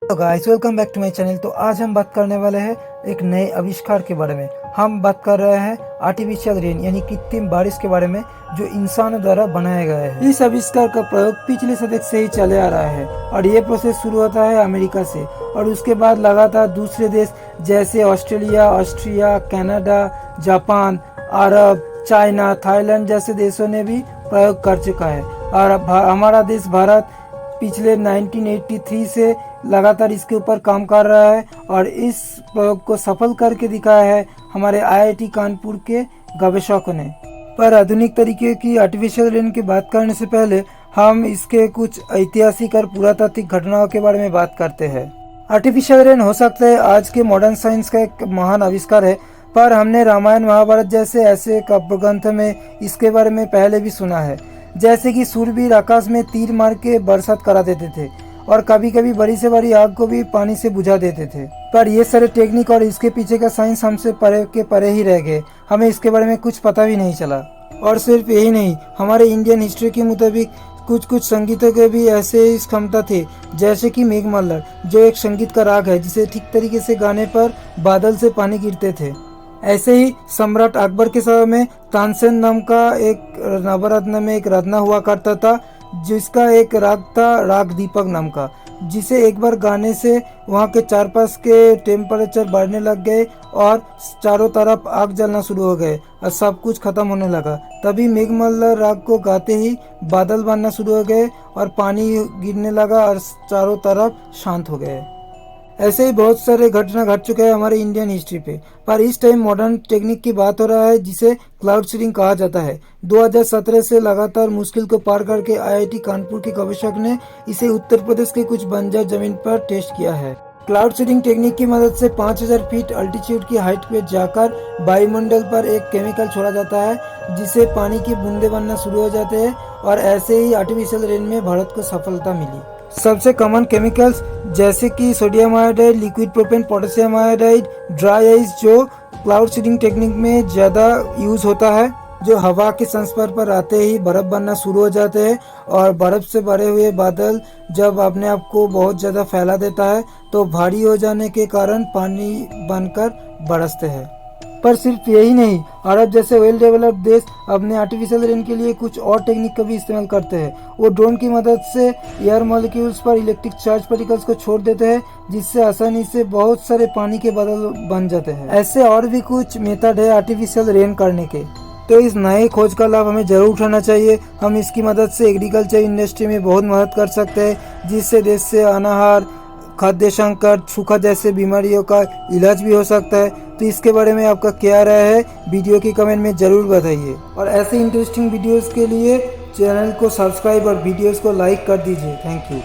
तो guys welcome back to my channel. तो आज हम बात करने वाले हैं एक नए आविष्कार के बारे में। हम बात कर रहे हैं आर्टिफिशियल रेन यानी कृत्रिम बारिश के बारे में, जो इंसानों द्वारा बनाया गया है। इस आविष्कार का प्रयोग पिछले शतक से ही चले आ रहा है और ये प्रोसेस शुरू होता है अमेरिका से और उसके बाद लगातार दूसरे देश जैसे ऑस्ट्रेलिया, ऑस्ट्रिया, कनाडा, जापान, अरब, चाइना, थाईलैंड जैसे देशों ने भी प्रयोग कर चुका है। और हमारा देश भारत पिछले 1983 से लगातार इसके ऊपर काम कर रहा है और इस प्रयोग को सफल करके दिखाया है हमारे आईआईटी कानपुर के गवेषकों ने। पर आधुनिक तरीके की आर्टिफिशियल रेन की बात करने से पहले हम इसके कुछ ऐतिहासिक और पुरातात्विक घटनाओं के बारे में बात करते हैं। आर्टिफिशियल रेन हो सकता है आज के मॉडर्न साइंस का एक महान आविष्कार है, पर हमने रामायण महाभारत जैसे ऐसे काव्य ग्रंथ में इसके बारे में पहले भी सुना है। जैसे कि सूरवीर आकाश में तीर मार के बरसात करा देते थे और कभी कभी बड़ी से बड़ी आग को भी पानी से बुझा देते थे। पर ये सारे टेक्निक और इसके पीछे का साइंस हमसे परे के परे ही रह गए, हमें इसके बारे में कुछ पता भी नहीं चला। और सिर्फ यही नहीं, हमारे इंडियन हिस्ट्री के मुताबिक कुछ संगीतों के भी ऐसे इस क्षमता थे, जैसे कि मेघमल्लर जो एक संगीत का राग है जिसे ठीक तरीके से गाने पर बादल से पानी गिरते थे। ऐसे ही सम्राट अकबर के समय में तानसेन नाम का एक नवरत्न में एक रत्न हुआ करता था, जिसका एक राग था राग दीपक नाम का, जिसे एक बार गाने से वहाँ के चारपास के टेम्परेचर बढ़ने लग गए और चारों तरफ आग जलना शुरू हो गए और सब कुछ खत्म होने लगा। तभी मेघमल्लर राग को गाते ही बादल बनना शुरू हो गए और पानी गिरने लगा और चारों तरफ शांत हो गए। ऐसे ही बहुत सारे घटना घट चुके हैं हमारे इंडियन हिस्ट्री पे, पर इस टाइम मॉडर्न टेक्निक की बात हो रहा है जिसे क्लाउड सीडिंग कहा जाता है। 2017 से लगातार मुश्किल को पार करके आईआईटी कानपुर के गवेषक ने इसे उत्तर प्रदेश के कुछ बंजर जमीन पर टेस्ट किया है। क्लाउड सीडिंग टेक्निक की मदद से 5000 फीट अल्टीट्यूड की हाइट पे जाकर वायुमंडल पर एक केमिकल छोड़ा जाता है जिससे पानी की बूंदे बनना शुरू हो जाते हैं और ऐसे ही आर्टिफिशियल रेन में भारत को सफलता मिली। सबसे कॉमन केमिकल्स जैसे कि sodium iodide, liquid propane, potassium iodide, dry ice जो क्लाउड सीडिंग टेक्निक में ज़्यादा यूज होता है, जो हवा के संस्पर्श पर आते ही बर्फ बनना शुरू हो जाते हैं और बर्फ से भरे हुए बादल जब अपने आप को बहुत ज़्यादा फैला देता है तो भारी हो जाने के कारण पानी बनकर बरसते हैं। पर सिर्फ यही नहीं, अरब जैसे वेल डेवलप्ड देश अपने आर्टिफिशियल रेन के लिए कुछ और टेक्निक का भी इस्तेमाल करते हैं। वो ड्रोन की मदद से एयर मॉलिक्यूल्स पर इलेक्ट्रिक चार्ज पार्टिकल्स को छोड़ देते हैं जिससे आसानी से बहुत सारे पानी के बादल बन जाते हैं। ऐसे और भी कुछ मेथड है आर्टिफिशियल रेन करने के, तो इस नए खोज का लाभ हमें जरूर उठाना चाहिए। हम इसकी मदद से एग्रीकल्चर इंडस्ट्री में बहुत मदद कर सकते हैं, जिससे देश से अनाहार, खाद्य संकट, सूखा जैसे बीमारियों का इलाज भी हो सकता है। तो इसके बारे में आपका क्या राय है, वीडियो के कमेंट में ज़रूर बताइए। और ऐसे इंटरेस्टिंग वीडियोस के लिए चैनल को सब्सक्राइब और वीडियोस को लाइक कर दीजिए। Thank you.